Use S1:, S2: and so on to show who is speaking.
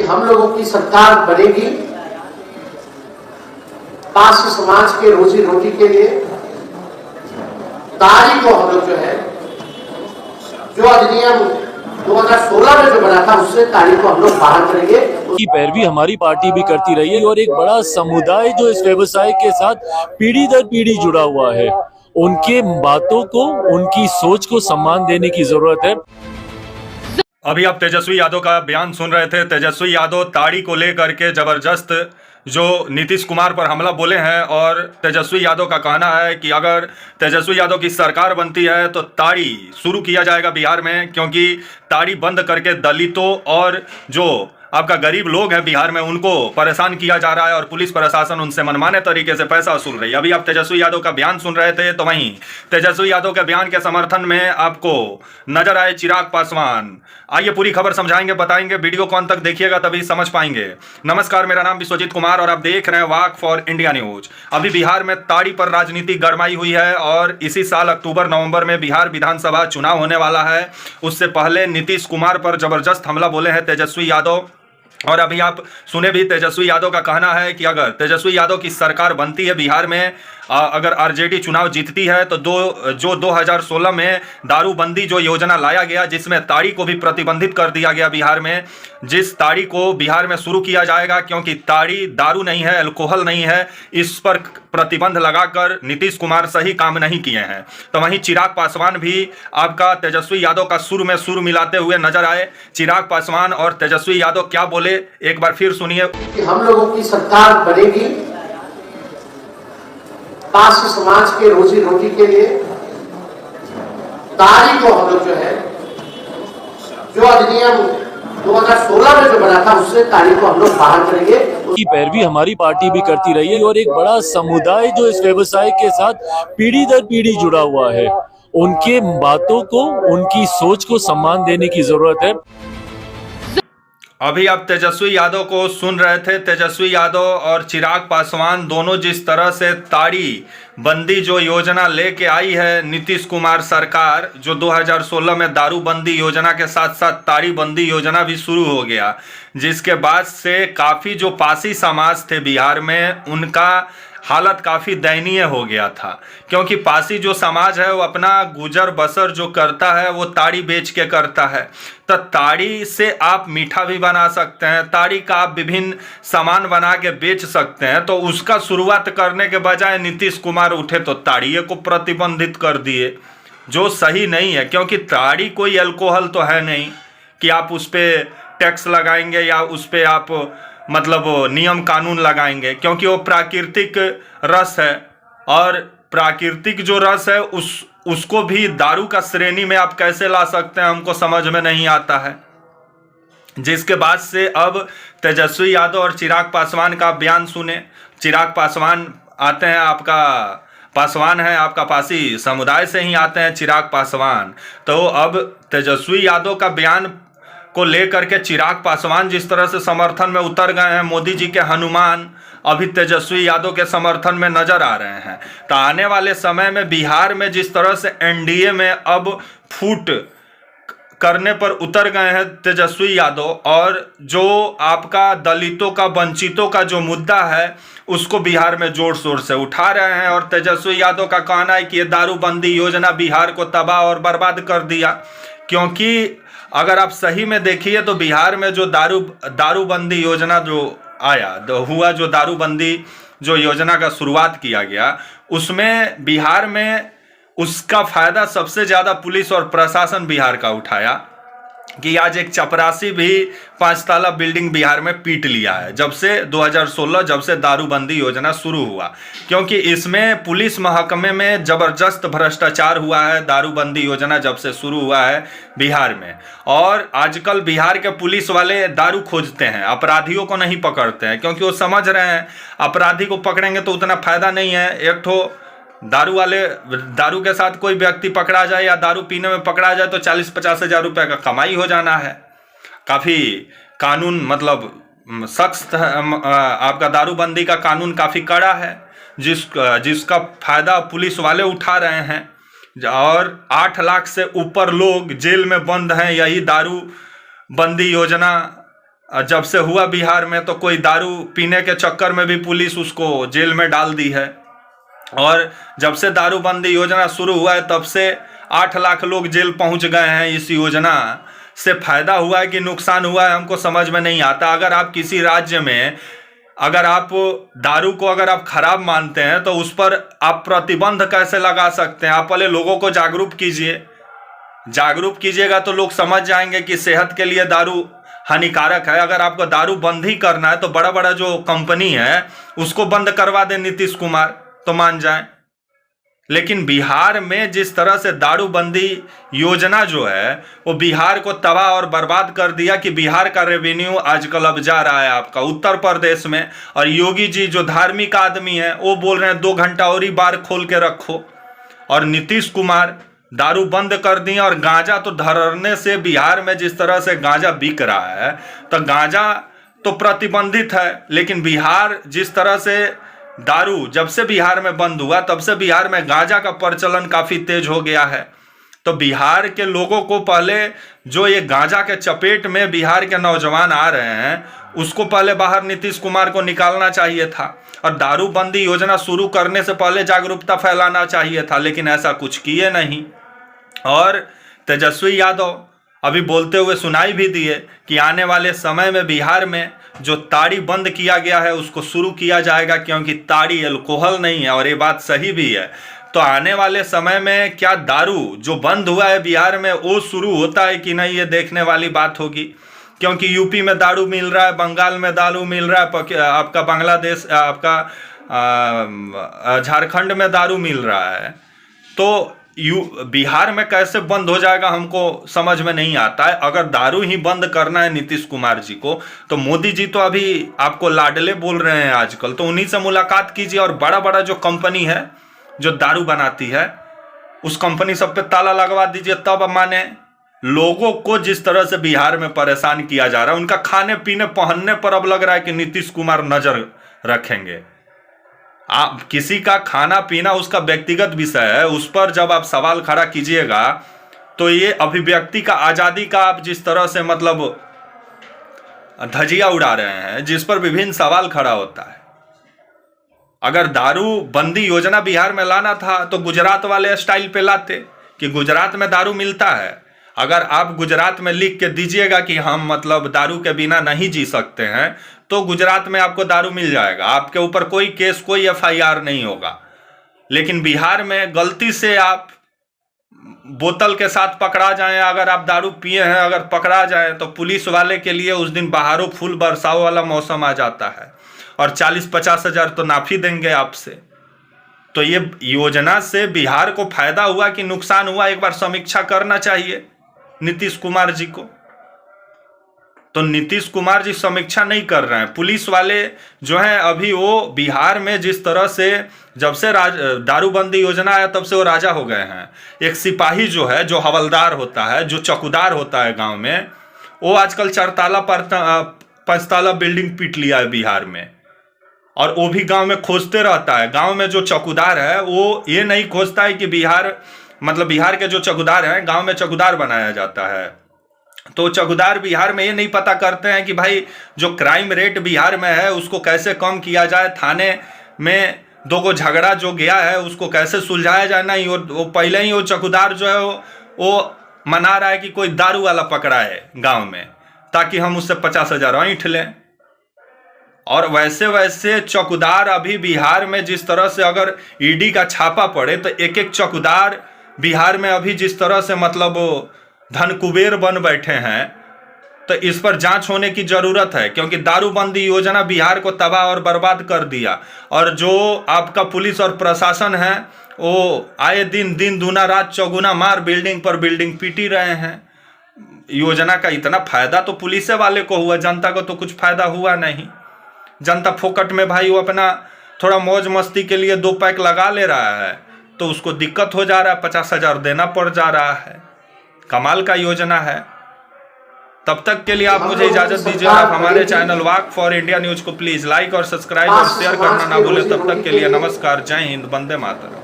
S1: कि हम लोगों की सरकार बनेगी पात्र समाज के रोजी रोटी के लिए। तारीख को हम लोग जो है जो अधिनियम 2016 में जो बना था उससे तारीख को हम लोग बाहर करेंगे।
S2: की पैरवी हमारी पार्टी भी करती रही है और एक बड़ा समुदाय जो इस व्यवसाय के साथ पीढ़ी दर पीढ़ी जुड़ा हुआ है, उनके बातों को, उनकी सोच को सम्मान देने की जरूरत है।
S3: अभी आप तेजस्वी यादव का बयान सुन रहे थे। तेजस्वी यादव ताड़ी को लेकर के जबरदस्त जो नीतीश कुमार पर हमला बोले हैं और तेजस्वी यादव का कहना है कि अगर तेजस्वी यादव की सरकार बनती है तो ताड़ी शुरू किया जाएगा बिहार में, क्योंकि ताड़ी बंद करके दलितों और जो आपका गरीब लोग हैं बिहार में उनको परेशान किया जा रहा है और पुलिस प्रशासन उनसे मनमाने तरीके से पैसा वसूल रही है। अभी आप तेजस्वी यादव का बयान सुन रहे थे, तो वहीं तेजस्वी यादव के बयान के समर्थन में आपको नजर आए चिराग पासवान। आइए पूरी खबर समझाएंगे, बताएंगे, वीडियो को अंत तक देखिएगा तभी समझ पाएंगे। नमस्कार, मेरा नाम विश्वजीत कुमार और आप देख रहे हैं वाक फॉर इंडिया न्यूज। अभी बिहार में ताड़ी पर राजनीति गरमाई हुई है और इसी साल अक्टूबर नवंबर में बिहार विधानसभा चुनाव होने वाला है। उससे पहले नीतीश कुमार पर जबरदस्त हमला बोले हैं तेजस्वी यादव। और अभी आप सुने भी, तेजस्वी यादव का कहना है कि अगर तेजस्वी यादव की सरकार बनती है बिहार में, अगर आरजेडी चुनाव जीतती है तो 2016 में दारूबंदी जो योजना लाया गया जिसमें ताड़ी को भी प्रतिबंधित कर दिया गया बिहार में, जिस ताड़ी को बिहार में शुरू किया जाएगा, क्योंकि ताड़ी दारू नहीं है, अल्कोहल नहीं है, इस पर प्रतिबंध लगाकर नीतीश कुमार सही काम नहीं किए हैं। तो वहीं चिराग पासवान भी आपका तेजस्वी यादव का सुर में सुर मिलाते हुए नजर आए। चिराग पासवान और तेजस्वी यादव क्या बोले एक बार फिर सुनिए।
S1: कि हम लोगों की सरकार बनेगी पात्र समाज के रोजी रोटी के लिए। तारीख को हम लोग जो है जो अधिनियम 2016 में जो बना था उससे तारीख को हम लोग बाहर करेंगे।
S2: की पैरवी हमारी पार्टी भी करती रही है और एक बड़ा समुदाय जो इस व्यवसाय के साथ पीढ़ी दर पीढ़ी जुड़ा हुआ है, उनके बातों को, उनकी सोच को सम्मान देने की जरूरत है।
S3: अभी आप तेजस्वी यादव को सुन रहे थे। तेजस्वी यादव और चिराग पासवान दोनों जिस तरह से ताड़ी बंदी जो योजना लेके आई है नीतीश कुमार सरकार, जो 2016 में दारूबंदी योजना के साथ साथ ताड़ी बंदी योजना भी शुरू हो गया, जिसके बाद से काफ़ी जो पासी समाज थे बिहार में उनका हालत काफ़ी दयनीय हो गया था, क्योंकि पासी जो समाज है वो अपना गुजर बसर जो करता है वो ताड़ी बेच के करता है। तो ताड़ी से आप मीठा भी बना सकते हैं, ताड़ी का आप विभिन्न सामान बना के बेच सकते हैं। तो उसका शुरुआत करने के बजाय नीतीश कुमार उठे तो ताड़िए को प्रतिबंधित कर दिए, जो सही नहीं है, क्योंकि ताड़ी कोई अल्कोहल तो है नहीं कि आप उस पर टैक्स लगाएंगे या उस पर आप मतलब नियम कानून लगाएंगे, क्योंकि वो प्राकृतिक रस है और प्राकृतिक जो रस है उसको भी दारू का श्रेणी में आप कैसे ला सकते हैं, हमको समझ में नहीं आता है। जिसके बाद से अब तेजस्वी यादव और चिराग पासवान का बयान सुने। चिराग पासवान आते हैं, आपका पासवान है, आपका पासी समुदाय से ही आते हैं चिराग पासवान। तो अब तेजस्वी यादव का बयान को लेकर के चिराग पासवान जिस तरह से समर्थन में उतर गए हैं, मोदी जी के हनुमान अभी तेजस्वी यादव के समर्थन में नजर आ रहे हैं। तो आने वाले समय में बिहार में जिस तरह से एनडीए में अब फूट करने पर उतर गए हैं तेजस्वी यादव, और जो आपका दलितों का, वंचितों का जो मुद्दा है उसको बिहार में जोर शोर से उठा रहे हैं। और तेजस्वी यादव का कहना है कि ये दारूबंदी योजना बिहार को तबाह और बर्बाद कर दिया, क्योंकि अगर आप सही में देखिए तो बिहार में जो दारूबंदी योजना जो हुआ, जो दारूबंदी जो योजना का शुरुआत किया गया, उसमें बिहार में उसका फायदा सबसे ज़्यादा पुलिस और प्रशासन बिहार का उठाया कि आज एक चपरासी भी 5 ताला बिल्डिंग बिहार में पीट लिया है जब से 2016 जब से दारूबंदी योजना शुरू हुआ, क्योंकि इसमें पुलिस महकमे में ज़बरदस्त भ्रष्टाचार हुआ है दारूबंदी योजना जब से शुरू हुआ है बिहार में। और आजकल बिहार के पुलिस वाले दारू खोजते हैं, अपराधियों को नहीं पकड़ते हैं, क्योंकि वो समझ रहे हैं अपराधी को पकड़ेंगे तो उतना फायदा नहीं है। एक ठो दारू के साथ कोई व्यक्ति पकड़ा जाए या दारू पीने में पकड़ा जाए तो 40-50 हज़ार रुपये का कमाई हो जाना है। काफ़ी कानून मतलब सख्त है, आपका दारूबंदी का कानून काफ़ी कड़ा है, जिसका फायदा पुलिस वाले उठा रहे हैं। और 8 लाख से ऊपर लोग जेल में बंद हैं यही दारूबंदी योजना जब से हुआ बिहार में, तो कोई दारू पीने के चक्कर में भी पुलिस उसको जेल में डाल दी है। और जब से दारूबंदी योजना शुरू हुआ है तब से 8 लाख लोग जेल पहुंच गए हैं। इस योजना से फायदा हुआ है कि नुकसान हुआ है, हमको समझ में नहीं आता। अगर आप किसी राज्य में अगर आप दारू को अगर आप खराब मानते हैं तो उस पर आप प्रतिबंध कैसे लगा सकते हैं? आप पहले लोगों को जागरूक कीजिए। जागरूक कीजिएगा तो लोग समझ जाएंगे कि सेहत के लिए दारू हानिकारक है। अगर आपको दारू बंद ही करना है तो बड़ा बड़ा जो कंपनी है उसको बंद करवा दे नीतीश कुमार, तो मान जाएं। लेकिन बिहार में जिस तरह से दारूबंदी योजना जो है वो बिहार को तबाह और बर्बाद कर दिया कि बिहार का रेवेन्यू आजकल अब जा रहा है आपका उत्तर प्रदेश में। और योगी जी जो धार्मिक आदमी है वो बोल रहे हैं 2 घंटा और ही बार खोल के रखो। और नीतीश कुमार दारू बंद कर दिए। और गांजा तो धरने से बिहार में जिस तरह से गांजा बिक रहा है, तो गांजा तो प्रतिबंधित है, लेकिन बिहार जिस तरह से दारू जब से बिहार में बंद हुआ तब से बिहार में गांजा का प्रचलन काफी तेज हो गया है। तो बिहार के लोगों को पहले जो ये गांजा के चपेट में बिहार के नौजवान आ रहे हैं उसको पहले बाहर नीतीश कुमार को निकालना चाहिए था। और दारूबंदी योजना शुरू करने से पहले जागरूकता फैलाना चाहिए था, लेकिन ऐसा कुछ किए नहीं। और तेजस्वी यादव अभी बोलते हुए सुनाई भी दिए कि आने वाले समय में बिहार में जो ताड़ी बंद किया गया है उसको शुरू किया जाएगा, क्योंकि ताड़ी अल्कोहल नहीं है। और ये बात सही भी है। तो आने वाले समय में क्या दारू जो बंद हुआ है बिहार में वो शुरू होता है कि नहीं, ये देखने वाली बात होगी। क्योंकि यूपी में दारू मिल रहा है, बंगाल में दारू मिल रहा है, आपका बांग्लादेश, आपका झारखंड में दारू मिल रहा है। तो बिहार में कैसे बंद हो जाएगा हमको समझ में नहीं आता है। अगर दारू ही बंद करना है नीतीश कुमार जी को, तो मोदी जी तो अभी आपको लाडले बोल रहे हैं आजकल, तो उन्हीं से मुलाकात कीजिए। और बड़ा बड़ा जो कंपनी है जो दारू बनाती है उस कंपनी सब पे ताला लगवा दीजिए, तब माने। लोगों को जिस तरह से बिहार में परेशान किया जा रहा है, उनका खाने पीने पहनने पर अब लग रहा है कि नीतीश कुमार नजर रखेंगे। आप किसी का खाना पीना उसका व्यक्तिगत विषय है, उस पर जब आप सवाल खड़ा कीजिएगा तो ये अभिव्यक्ति का आज़ादी का आप जिस तरह से मतलब धजिया उड़ा रहे हैं, जिस पर विभिन्न सवाल खड़ा होता है। अगर दारू बंदी योजना बिहार में लाना था तो गुजरात वाले स्टाइल पे लाते कि गुजरात में दारू मिलता है। अगर आप गुजरात में लिख के दीजिएगा कि हम मतलब दारू के बिना नहीं जी सकते हैं, तो गुजरात में आपको दारू मिल जाएगा, आपके ऊपर कोई केस, कोई FIR नहीं होगा। लेकिन बिहार में गलती से आप बोतल के साथ पकड़ा जाएं, अगर आप दारू पिए हैं अगर पकड़ा जाए, तो पुलिस वाले के लिए उस दिन बहारों फूल बरसाव वाला मौसम आ जाता है और 40-50 हज़ार तो नाफी देंगे आपसे। तो ये योजना से बिहार को फायदा हुआ कि नुकसान हुआ, एक बार समीक्षा करना चाहिए नीतीश कुमार जी को। तो नीतीश कुमार जी समीक्षा नहीं कर रहे हैं। पुलिस वाले जो हैं अभी वो बिहार में जिस तरह से जब से दारूबंदी योजना आया तब से वो राजा हो गए हैं। एक सिपाही जो है, जो हवलदार होता है, जो चौकीदार होता है गांव में, वो आजकल 4 ताला 5 ताला बिल्डिंग पीट लिया है बिहार में। और वो भी गांव में खोजते रहता है। गांव में जो चौकीदार है वो ये नहीं खोजता है कि बिहार के जो चौकीदार हैं गांव में चौकीदार बनाया जाता है। तो चौकीदार बिहार में ये नहीं पता करते हैं कि भाई जो क्राइम रेट बिहार में है उसको कैसे कम किया जाए, थाने में 2 को झगड़ा जो गया है उसको कैसे सुलझाया जाए। नहीं, वो पहले ही वो चौकीदार जो है वो मना रहा है कि कोई दारू वाला पकड़ा है गांव में, ताकि हम उससे 50 हज़ार ऐंठ लें। और वैसे वैसे चौकीदार अभी बिहार में जिस तरह से अगर ईडी का छापा पड़े तो एक एक चौकीदार बिहार में अभी जिस तरह से मतलब धन कुबेर बन बैठे हैं, तो इस पर जांच होने की जरूरत है। क्योंकि दारूबंदी योजना बिहार को तबाह और बर्बाद कर दिया। और जो आपका पुलिस और प्रशासन है वो आए दिन दूना रात चौगुना मार बिल्डिंग पर बिल्डिंग पीटी रहे हैं। योजना का इतना फायदा तो पुलिस वाले को हुआ, जनता को तो कुछ फायदा हुआ नहीं। जनता फोकट में भाई वो अपना थोड़ा मौज मस्ती के लिए 2 पैक लगा ले रहा है, तो उसको दिक्कत हो जा रहा है, 50 हज़ार देना पड़ जा रहा है। कमाल का योजना है। तब तक के लिए आप मुझे इजाजत दीजिए। आप हमारे channel walk for India news को प्लीज लाइक और सब्सक्राइब और शेयर करना ना भूलें। तब तक के लिए नमस्कार, जय हिंद, वंदे मातरम।